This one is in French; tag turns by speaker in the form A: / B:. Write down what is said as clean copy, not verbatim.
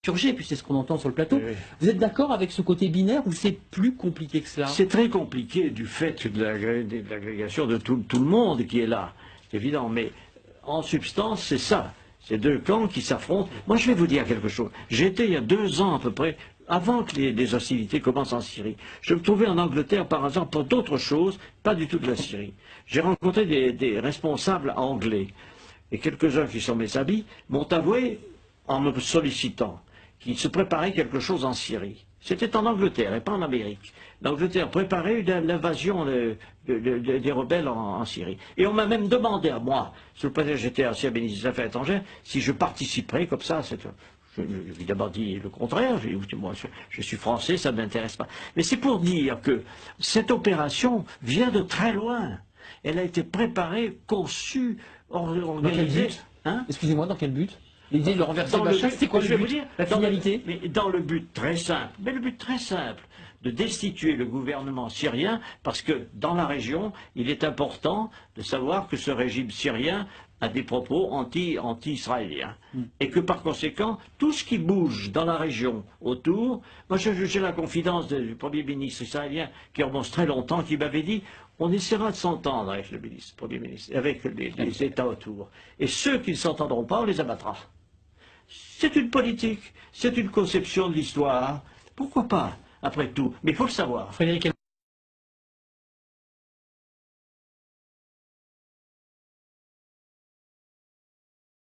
A: et puis c'est ce qu'on entend sur le plateau.
B: Oui.
A: Vous êtes d'accord avec ce côté binaire ou c'est plus compliqué que cela?
B: C'est très compliqué du fait de l'agrégation de tout le monde qui est là, c'est évident, mais en substance c'est ça, c'est deux camps qui s'affrontent. Moi je vais vous dire quelque chose, j'étais il y a 2 ans à peu près, avant que les hostilités commencent en Syrie, je me trouvais en Angleterre par hasard pour d'autres choses, pas du tout de la Syrie. J'ai rencontré des responsables anglais, et quelques-uns qui sont mes amis m'ont avoué, en me sollicitant, qu'il se préparait quelque chose en Syrie. C'était en Angleterre et pas en Amérique. L'Angleterre préparait l'invasion des rebelles en Syrie. Et on m'a même demandé à moi, sous le prétexte que j'étais ancien ministre des Affaires étrangères, si je participerais comme ça. J'ai évidemment dit le contraire. J'ai dit, écoutez, moi, je suis français, ça ne m'intéresse pas. Mais c'est pour dire que cette opération vient de très loin. Elle a été préparée, conçue, organisée.
A: Dans quel but,
B: hein?
A: Excusez-moi, dans quel but? L'idée de le renverser
B: Dans
A: Bachar, c'est quoi
B: je
A: le
B: vais vous
A: but?
B: dire,
A: La finalité?
B: mais dans le but très simple, de destituer le gouvernement syrien, parce que dans la région, il est important de savoir que ce régime syrien a des propos anti-israéliens. Et que par conséquent, tout ce qui bouge dans la région autour, moi j'ai la confidence du Premier ministre israélien qui remonte très longtemps, qui m'avait dit on essaiera de s'entendre avec le Premier ministre, avec les États autour. Et ceux qui ne s'entendront pas, on les abattra. C'est une politique, c'est une conception de l'histoire. Pourquoi pas, après tout? Mais il faut le savoir.
A: Frédéric